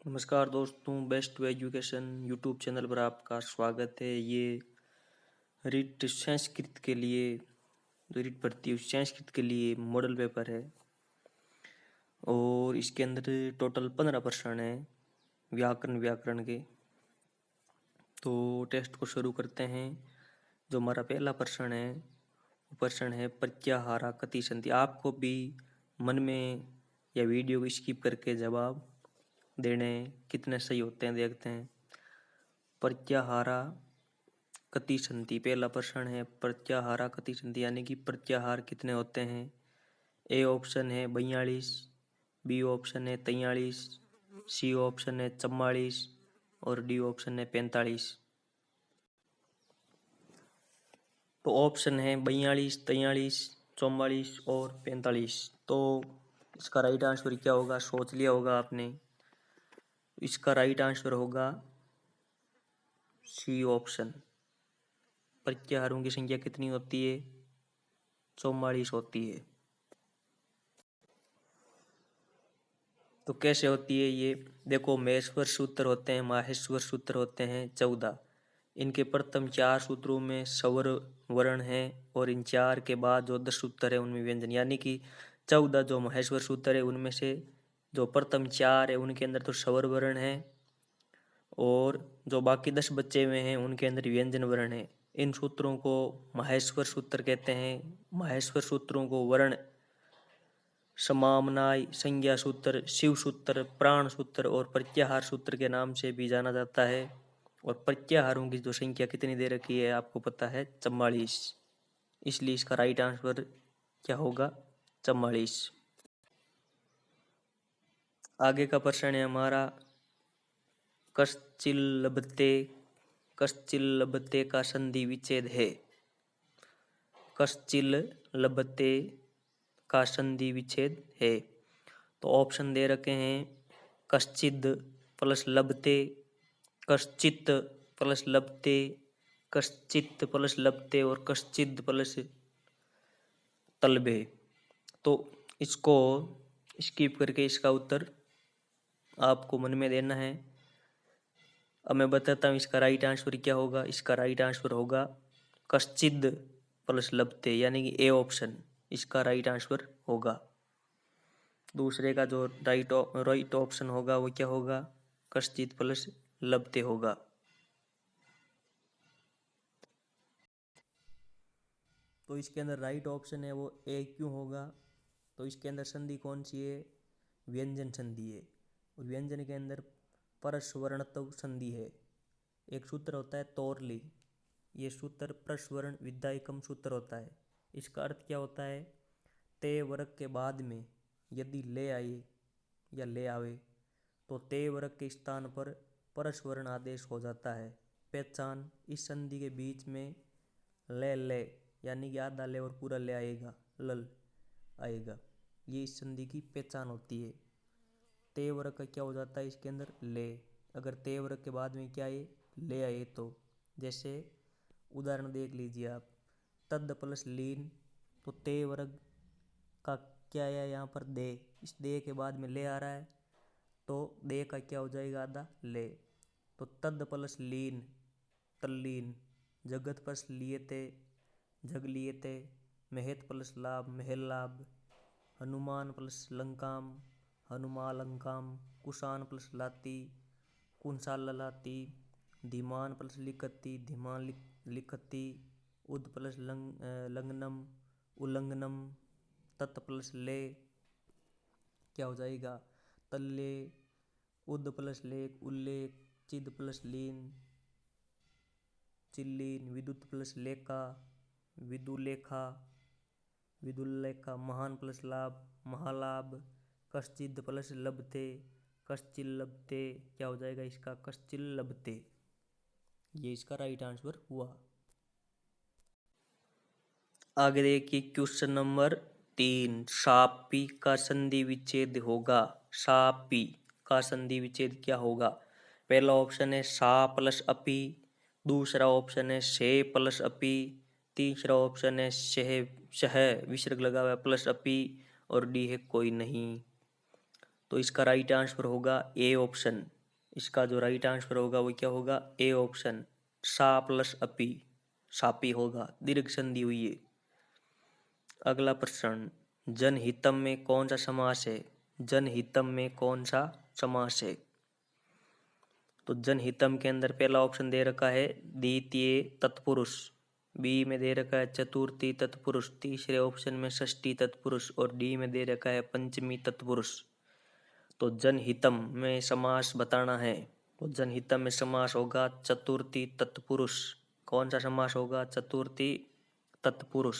नमस्कार दोस्तों, best to education YouTube channel पर आपका स्वागत है। ये रीट संस्कृत के लिए जो रीट भर्ती है संस्कृत के लिए मॉडल पेपर है और इसके अंदर टोटल 15 प्रश्न है व्याकरण के। तो टेस्ट को शुरू करते हैं। जो हमारा पहला प्रश्न है वो प्रश्न है प्रत्याहारा कति संति। आपको भी मन में या वीडियो को स्किप करके जवाब देने कितने सही होते हैं देखते हैं। प्रत्याहारा कति संति, पहला प्रश्न है प्रत्याहारा कति संति यानी कि प्रत्याहार कितने होते हैं। ए ऑप्शन है 42, बी ऑप्शन है 43, सी ऑप्शन है 44 और डी ऑप्शन है 45। तो ऑप्शन है 42, 43, 44 और 45। तो इसका राइट आंसर क्या होगा, सोच लिया होगा आपने। इसका राइट आंसर होगा सी ऑप्शन। प्रत्याहारों की संख्या कितनी होती है, 44 होती है। तो कैसे होती है ये देखो, महेश्वर सूत्र होते हैं, माहेश्वर सूत्र होते हैं 14। इनके प्रथम 4 सूत्रों में स्वर वर्ण है और इन 4 के बाद जो 10 सूत्र है उनमें व्यंजन, यानी कि 14 जो महेश्वर सूत्र है उनमें से जो प्रथम 4 है उनके अंदर तो स्वर वर्ण है और जो बाकी 10 बच्चे हुए हैं उनके अंदर व्यंजन वर्ण है। इन सूत्रों को महेश्वर सूत्र कहते हैं। महेश्वर सूत्रों को वर्ण समामनाय, संज्ञा सूत्र, शिव सूत्र, प्राण सूत्र और प्रत्याहार सूत्र के नाम से भी जाना जाता है। और प्रत्याहारों की जो संख्या कितनी दे रखी है आपको पता है 44। इसलिए इसका राइट आंसर क्या होगा 44। आगे का प्रश्न है हमारा कश्चिल लभते। कश्चिल लभते का संधि विच्छेद है। कश्चिल लभते का संधि विच्छेद है। तो ऑप्शन दे रखे हैं कश्चिद प्लस लभते, कश्चित प्लस लभते, कश्चित प्लस लभते और कश्चिद प्लस तलभे। तो इसको स्किप करके इसका उत्तर आपको मन में देना है। अब मैं बताता हूँ इसका राइट आंसर क्या होगा। इसका राइट आंसर होगा कश्चिद प्लस लभते, यानी कि ए ऑप्शन इसका राइट आंसर होगा। दूसरे का जो राइट ऑप्शन होगा वो क्या होगा, कश्चित प्लस लभते होगा। तो इसके अंदर राइट ऑप्शन है वो ए क्यों होगा, तो इसके अंदर संधि कौन सी है, व्यंजन संधि है। और व्यंजन के अंदर परस्वर्णत्व संधि है। एक सूत्र होता है तोरली, ये सूत्र प्रस्वर्ण विद्यायकम सूत्र होता है। इसका अर्थ क्या होता है, ते वर्ग के बाद में यदि ले आए या ले आवे तो ते वर्ग के स्थान पर परस्वर्ण आदेश हो जाता है। पहचान, इस संधि के बीच में ले यानी कि आधा ले और पूरा ले आएगा, लल आएगा। ये इस संधि की पहचान होती है। ते वर्ग का क्या हो जाता है इसके अंदर ले। अगर ते वर्ग के बाद में क्या आए, ले आए तो जैसे उदाहरण देख लीजिए आप, तद प्लस लीन, तो ते वर्ग का क्या आया यहाँ पर दे। इस दे के बाद में ले आ रहा है तो दे का क्या हो जाएगा आधा ले। तो तद प्लस लीन तल्लीन, जगत प्लस लिए थे जग लिए थे, महेत प्लस लाभ महल लाभ, हनुमान प्लस लंकाम हनुमालंकाम, कुशान प्लस लाती कुंसाल लाती, धीमान प्लस लिखती धीमान लिखती, उद प्लस लंगनम उल्लंघनम, तत् प्लस ले क्या हो जाएगा तल्ले, उद प्लस लेख उल्लेख, चिद प्लस लीन चिल्लीन, विद्युत प्लस लेखा विदुलेखा विदुल्लेखा, महान प्लस लाभ महालाभ, कश्चिद प्लस लभते कश्चिल लभते, क्या हो जाएगा इसका कश्चिल लभते। ये इसका राइट आंसर हुआ। आगे देखिए क्वेश्चन नंबर 3, सापी का संधि विच्छेद होगा। सापी का संधि विच्छेद क्या होगा। पहला ऑप्शन है सा प्लस अपी, दूसरा ऑप्शन है से प्लस अपी, तीसरा ऑप्शन है शह विसर्ग लगा हुआ प्लस अपी और डी है कोई नहीं। तो इसका राइट आंसर होगा ए ऑप्शन। इसका जो राइट आंसर होगा वो क्या होगा, ए ऑप्शन, सा प्लस अपी, सापी होगा, दीर्घ संधि हुई है। अगला प्रश्न, जनहितम में कौन सा समास है? जनहितम में कौन सा समास है? तो जनहितम के अंदर पहला ऑप्शन दे रखा है द्वितीय तत्पुरुष, बी में दे रखा है चतुर्थी तत्पुरुष, तीसरे ऑप्शन में षष्ठी तत्पुरुष और डी में दे रखा है पंचमी तत्पुरुष। तो जनहितम में समास बताना है, तो जनहितम में समास होगा चतुर्थी तत्पुरुष। कौन सा समास होगा? चतुर्थी तत्पुरुष।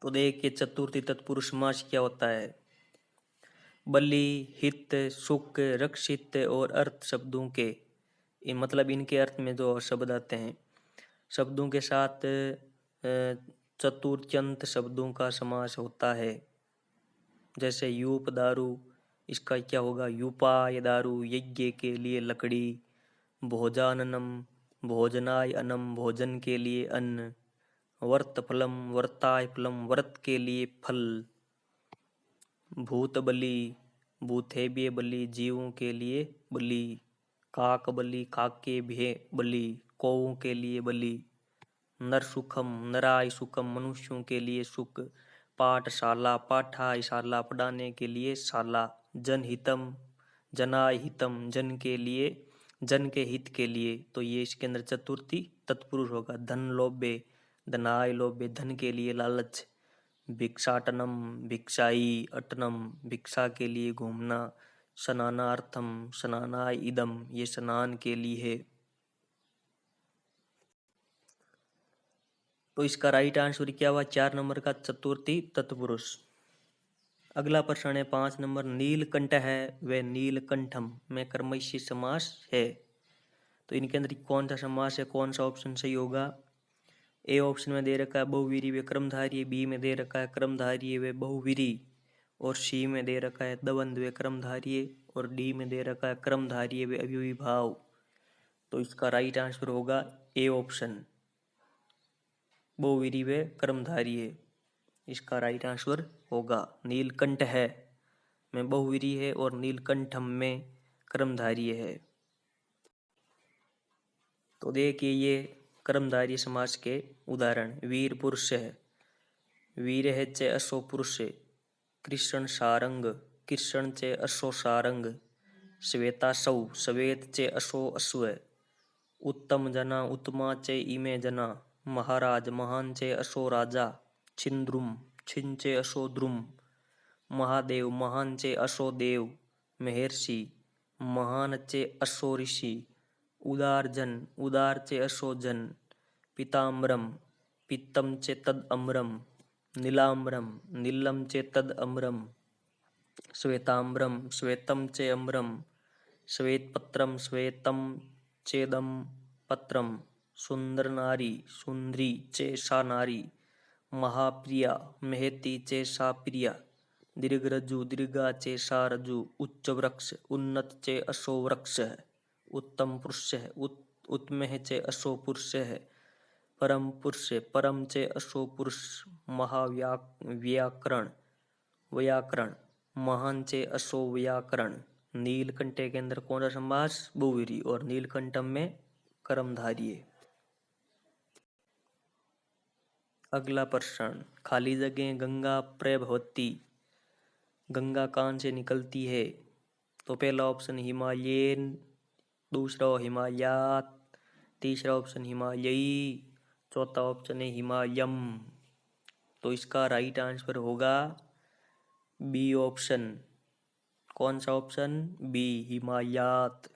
तो देखिए चतुर्थी तत्पुरुष समास क्या होता है। बलि, हित, सुख, रक्षित और अर्थ शब्दों के, मतलब इनके अर्थ में जो शब्द आते हैं, शब्दों के साथ चतुर्थ्यंत शब्दों का समास होता है। जैसे यूप दारू, इसका क्या होगा? यूपाय दारू, यज्ञ के लिए लकड़ी। भोजाननम, भोजनाय अनम, भोजन के लिए अन्न। वर्त फलम, वर्ताय फलम, व्रत के लिए फल। भूत बलि, भूतेभ्य बलि, जीवों के लिए बलि। काक बलि, काके भे बलि, कौओं के लिए बलि। नर सुखम, नराय सुखम, मनुष्यों के लिए सुख। पाठशाला, पाठायशाला, पढ़ाने के लिए शाला। जनहितम, जनाय हितम, जन के लिए, जन के हित के लिए। तो ये इसके अंदर चतुर्थी तत्पुरुष होगा। धन लोभे, धनाय लोभे, धन के लिए लालच। भिक्षाटनम, भिक्षाई अटनम, भिक्षा के लिए घूमना। स्नानार्थम, स्नानाय इदम, ये स्नान के लिए है। तो इसका राइट आंसर क्या हुआ? 4 नंबर का चतुर्थी तत्पुरुष। अगला प्रश्न है 5 नंबर, नीलकंठ है व नीलकंठम में कर्मशी समास है। तो इनके अंदर कौन सा समास है, कौन सा ऑप्शन सही होगा? ए ऑप्शन में दे रखा है बहुवीरी व क्रमधारीय, बी में दे रखा है क्रमधारीय व बहुवीरी और सी में दे रखा है दबंध व क्रमधारीय और डी में दे रखा है क्रमधारीय व अव्ययीभाव। तो इसका राइट आंसर होगा ए ऑप्शन, बहुवीरी व क्रमधारीय। इसका राइट आंसर होगा। नीलकंठ है में बहुवीरी है और नीलकंठम में क्रमधारीय है। तो देखिए ये कर्मधारय समास के उदाहरण। वीर पुरुष है, वीर है चे अश्व पुरुष। कृष्ण सारंग, कृष्ण चे अश्व सारंग। श्वेता सौ, श्वेत चे अश्व अश्व। उत्तम जना, उत्तमा चे इमे जना। महाराज, महान चे अश्व राजा। छिंद्रुम, छिन चे अश्व द्रुम। महादेव, महान चे अश्व देव। महर्षि, महान चे अश्व ऋषि। उदार जन, उदार चे अश्व जन। पीताम्बरम, पीतम चे तद अम्रम। नीलाम्बरम, नीलम चे तद अम्रम। श्वेताम्बरम, श्वेतम चे अम्रम। श्वेतपत्रम, श्वेतम चेदम पत्रम। सुंदर नारी, सुंदरी चे सा नारी। महाप्रिया, महती चे सा प्रिया। दीर्घ रज्जु, दीर्घा चे सा रज्जु। उच्च वृक्ष, उन्नत चे अशो वृक्ष है। उत्तम पुरुष है, उत्तम चे अशो पुरुष है। परम पुरुष, परम चे अशो पुरुष। महाव्याकरण, व्याकरण, महान चे अशो व्याकरण। नीलकंठ के अंदर कौन सा समास? बहुवीरी और नीलकंठम में कर्मधारय। अगला प्रश्न, खाली जगह गंगा प्रभवती, गंगा कहाँ से निकलती है? तो पहला ऑप्शन हिमालयन, दूसरा हिमालयात, तीसरा ऑप्शन हिमालयी, चौथा ऑप्शन है हिमालयम। तो इसका राइट आंसर होगा बी ऑप्शन। कौन सा ऑप्शन? बी, हिमालयात।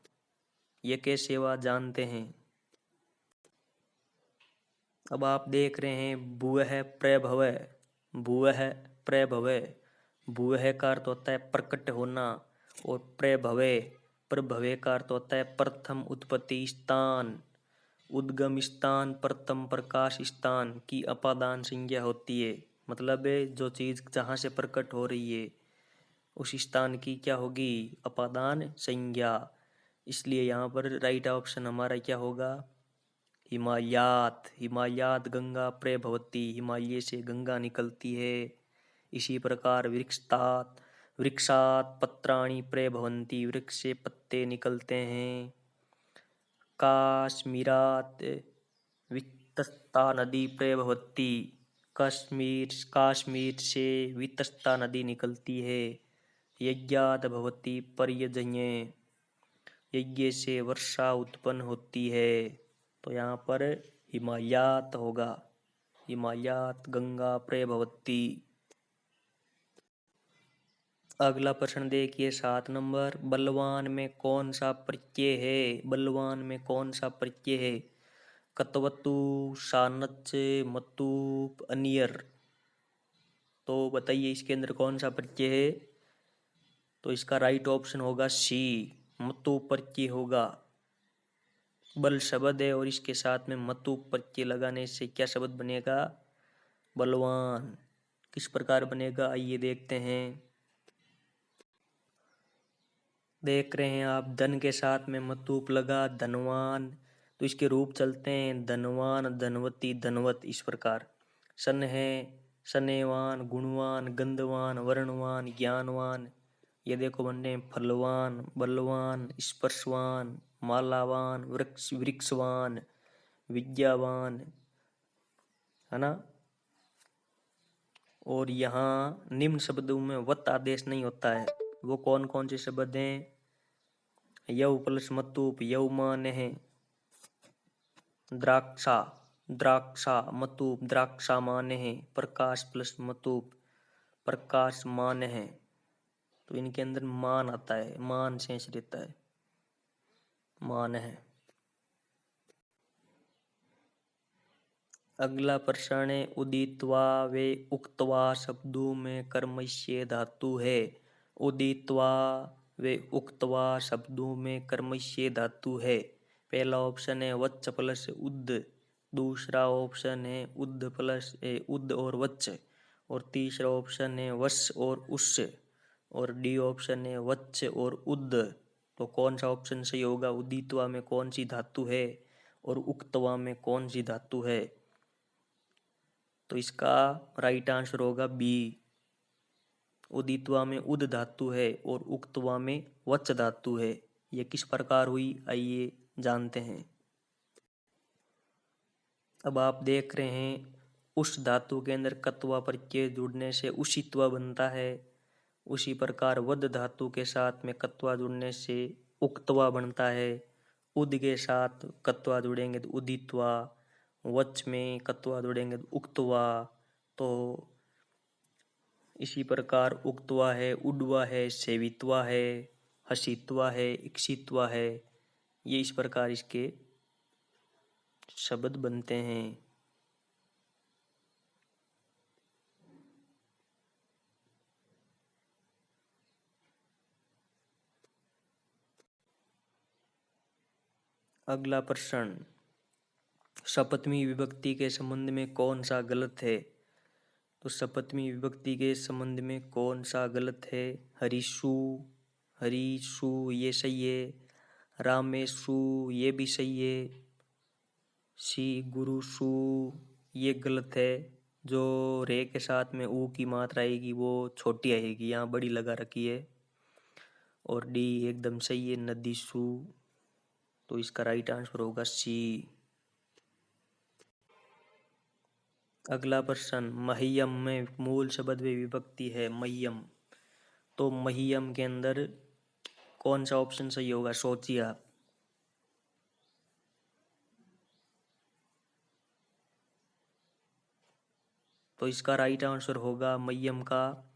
ये कैसे हुआ जानते हैं। अब आप देख रहे हैं भूवः प्रभव, भूवः प्रभव। भूवः का अर्थ होता है प्रकट होना और प्रभवे, प्रभवे का अर्थ होता है प्रथम उत्पत्ति स्थान, उद्गम स्थान, प्रथम प्रकाश स्थान की अपादान संज्ञा होती है। मतलब जो चीज जहाँ से प्रकट हो रही है उस स्थान की क्या होगी? अपादान संज्ञा। इसलिए यहाँ पर राइट ऑप्शन हमारा क्या होगा? हिमालयात। हिमालयात गंगा प्रभवती, हिमालय से गंगा निकलती है। इसी प्रकार वृक्षात पत्राणि प्रभवन्ति, वृक्ष से पत्ते निकलते हैं। काश्मीरात वितस्ता नदी प्रभवती, काश्मीर से वितस्ता नदी निकलती है। यज्ञात भवति पर्यजन्य, यज्ञ से वर्षा उत्पन्न होती है। तो यहाँ पर हिमालयात होगा, हिमालयात गंगा प्रभवती। अगला प्रश्न देखिए 7 नंबर, बलवान में कौन सा प्रत्यय है? बलवान में कौन सा प्रत्यय है? कतवतु, सानच, मतुप, अनियर। तो बताइए इसके अंदर कौन सा प्रत्यय है? तो इसका राइट ऑप्शन होगा सी, मतु प्रत्यय होगा। बल शब्द है और इसके साथ में मतु प्रत्यय लगाने से क्या शब्द बनेगा? बलवान। किस प्रकार बनेगा आइए देखते हैं। देख रहे हैं आप, धन के साथ में मतूप लगा, धनवान। तो इसके रूप चलते हैं धनवान, धनवती, धनवत, इस प्रकार। सन है सनेवान, गुणवान, गंधवान, वर्णवान, ज्ञानवान। ये देखो बनने फलवान, बलवान, स्पर्शवान, मालावान, वृक्षवान, विद्यावान, है ना। और यहाँ निम्न शब्दों में वत आदेश नहीं होता है। वो कौन कौन से शब्द हैं? यव प्लस मतूप, यवमान है। द्राक्षा, द्राक्षा, मतूप, द्राक्षा मान है। प्रकाश प्लस मतूप, प्रकाश मान है। तो इनके अंदर मान आता है, मान शेष रहता है, मान है। अगला प्रश्न है, उदित्वा वे उक्तवा शब्दों में कर्मस्य धातु है। उदित्वा वे उक्तवा शब्दों में कर्मस्य धातु है। पहला ऑप्शन है वच्च प्लस उद्द, दूसरा ऑप्शन है उद्द प्लस उद्द और वच्च, और तीसरा ऑप्शन है वश और उस, और डी ऑप्शन है वच्च और उद्द। तो कौन सा ऑप्शन सही होगा? उदित्वा में कौन सी धातु है और उक्तवा में कौन सी धातु है? तो इसका राइट आंसर होगा बी। उदित्वा में उद धातु है और उक्तवा में वच धातु है। ये किस प्रकार हुई आइए जानते हैं। अब आप देख रहे हैं उस धातु के अंदर कत्वा प्रत्यय जुड़ने से उसित्वा बनता है। उसी प्रकार वद धातु के साथ में कत्वा जुड़ने से उक्तवा बनता है। उद के साथ कत्वा जुड़ेंगे तो उदित्वा, वच में कत्वा जुड़ेंगे तो उक्तवा। तो इसी प्रकार उक्तवा है, उड्वा है, सेवित्वा है, हसित्वा है, इक्षित्वा है। ये इस प्रकार इसके शब्द बनते हैं। अगला प्रश्न, सप्तमी विभक्ति के संबंध में कौन सा गलत है? तो सप्तमी विभक्ति के संबंध में कौन सा गलत है? हरिषु, हरिषु ये सही है। रामेशु ये भी सही है। सी गुरुषु ये गलत है। जो रे के साथ में ऊ की मात्रा आएगी वो छोटी आएगी, यहाँ बड़ी लगा रखी है। और डी एकदम सही है, नदीसु। तो इसका राइट आंसर होगा सी। अगला प्रश्न, मह्यम में मूल शब्द व विभक्ति है मह्यम। तो मह्यम के अंदर कौन सा ऑप्शन सही होगा सोचिए आप। तो इसका राइट आंसर होगा मह्यम का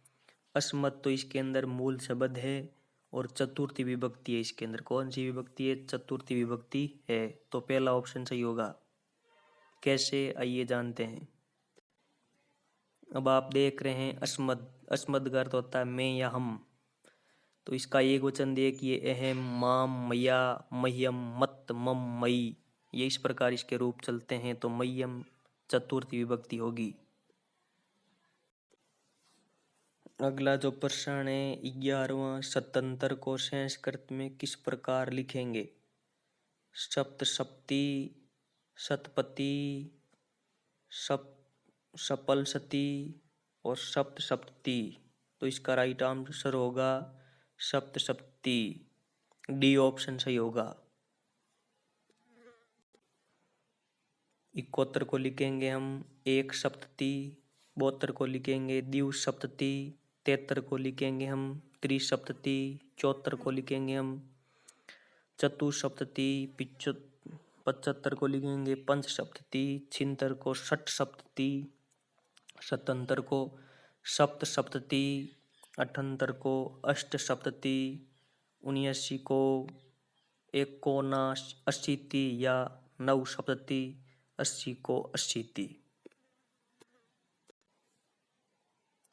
अस्मत्। तो इसके अंदर मूल शब्द है और चतुर्थी विभक्ति है। इसके अंदर कौन सी विभक्ति है? चतुर्थी विभक्ति है। तो पहला ऑप्शन सही होगा। कैसे आइए जानते हैं। अब आप देख रहे हैं अस्मद, अस्मद का अर्थ होता है मैं या हम। तो इसका एक वचन देखिए, अहम, माम, मया, मह्यम, मत, मम, मई। ये इस प्रकार इसके रूप चलते हैं। तो मह्यम चतुर्थी विभक्ति होगी। अगला जो प्रश्न है 11वां, सतंतर को संस्कृत में किस प्रकार लिखेंगे? सप्तशती, शतपति, सपलसती, और सप्त सप्तती, तो इसका राइट आंसर होगा सप्त सप्तती। डी ऑप्शन सही होगा। 71 को लिखेंगे हम एक सप्तती, 72 को लिखेंगे द्विसप्तती, 73 को लिखेंगे हम त्रिसप्तती, 74 को लिखेंगे हम चतुसप्तती, 75 को लिखेंगे पंचसप्तती, 76 को षट्सप्तती, 77 को सप्तसप्तती, 78 को अष्टसप्तती, 79 को एकोनअशीति या नवसप्तती, 80 को अशीति।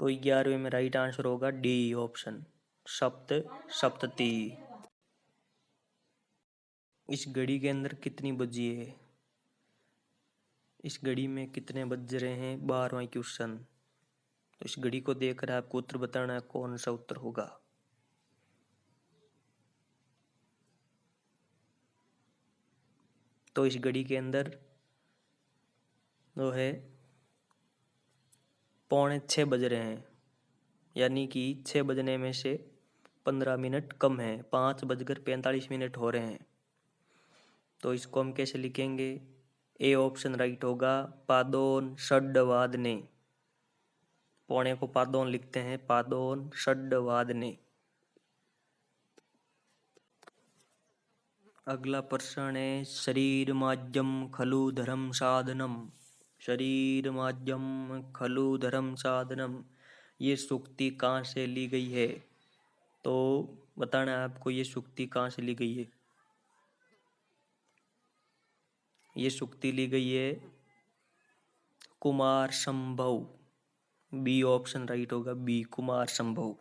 तो 11वें में राइट आंसर होगा डी ऑप्शन सप्त सप्तती। इस घड़ी के अंदर कितनी बजी है? इस घड़ी में कितने बज रहे हैं? 12वां क्वेश्चन। तो इस घड़ी को देखकर आपको उत्तर बताना है, कौन सा उत्तर होगा। तो इस घड़ी के अंदर जो है 6:45 बज रहे हैं, यानी कि 6 बजने में से 15 मिनट कम है, 5:45 हो रहे हैं। तो इसको हम कैसे लिखेंगे? ए ऑप्शन राइट होगा, पादोन षड्वादने। पौने को पादोन लिखते हैं, पादोन षड्वादने। अगला प्रश्न है, शरीर माध्यम खलु धर्म साधनम। शरीर माध्यम खलु धर्म साधनम, ये सूक्ति कहाँ से ली गई है? तो बताना है आपको ये सूक्ति कहाँ से ली गई है। ये सूक्ति ली गई है कुमार संभव। बी ऑप्शन राइट होगा, बी कुमार संभव।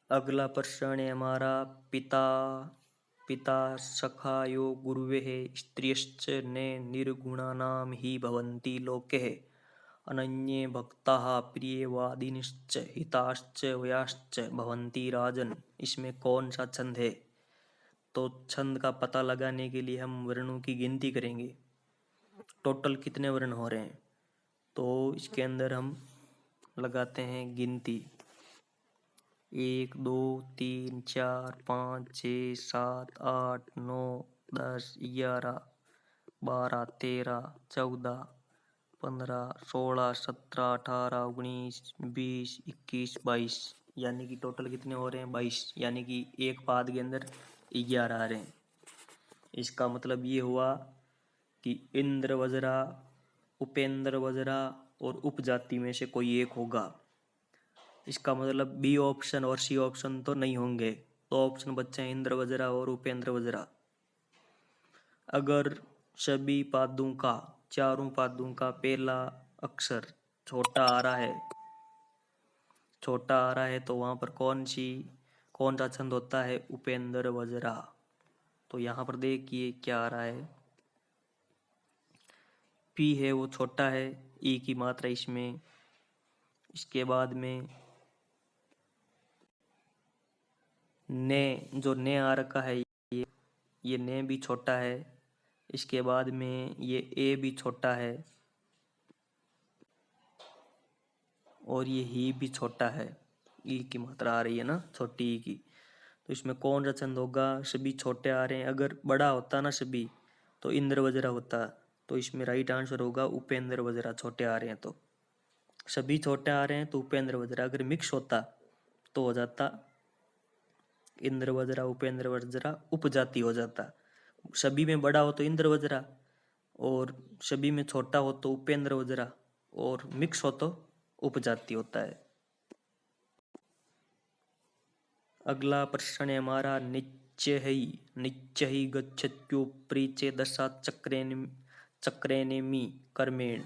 अगला प्रश्न है हमारा, पिता सखायो गुरुवेः स्त्रियश्च ने निर्गुणानां हि भवन्ति लोके अनन्ये भक्ताः प्रियवादिनश्च हिताश्च वयाश्च भवन्ति राजन। इसमें कौन सा छंद है? तो छंद का पता लगाने के लिए हम वर्णों की गिनती करेंगे, टोटल कितने वर्ण हो रहे हैं। तो इसके अंदर हम लगाते हैं गिनती, 1 2 3 4 5 6 7 8 9 10 11 12 13 14 15 16 17 18 19 20 21 22, यानी कि टोटल कितने हो रहे हैं? 22, यानी कि एक पाद के अंदर 11 आ रहे हैं। इसका मतलब ये हुआ कि इंद्र वज्रा, उपेंद्र वज्रा और उपजाति में से कोई एक होगा। इसका मतलब बी ऑप्शन और सी ऑप्शन तो नहीं होंगे, तो ऑप्शन बच्चे हैं इंद्र वज्रा और उपेंद्र वज्रा। अगर सभी पादों का, चारों पादों का पहला अक्षर छोटा आ रहा है, तो वहां पर कौन सा छंद होता है? उपेंद्र वज्रा। तो यहाँ पर देखिए क्या आ रहा है, पी है वो छोटा है, ई की मात्रा इसमें, इसके बाद में ने, जो ने आ रखा है ये ने भी छोटा है, इसके बाद में ये ए भी छोटा है और ये ही भी छोटा है, ई की मात्रा आ रही है ना छोटी ई की। तो इसमें कौन सा छंद होगा? सभी छोटे आ रहे हैं, अगर बड़ा होता ना सभी तो इंद्र वज्रा होता। तो इसमें राइट आंसर होगा उपेंद्र वज्रा। छोटे आ रहे हैं तो सभी छोटे आ रहे हैं तो उपेंद्र वज्रा, अगर मिक्स होता तो हो जाता इंद्र वज्रा उपेंद्र वज्रा, उपजाति हो जाता। सभी में बड़ा हो तो इंद्र वज्रा और सभी में छोटा हो तो उपेंद्र वज्रा और मिक्स हो तो उपजाति होता है। अगला प्रश्न है हमारा, निच्च ही गच्छत्युपरि चेदशा चक्रेनेमि कर्मेण।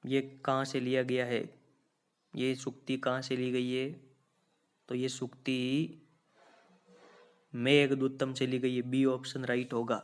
ये कहाँ से लिया गया है? ये सूक्ति कहाँ से ली गई है? तो ये सूक्ति मेघदूतम से ली गई है, बी ऑप्शन राइट होगा।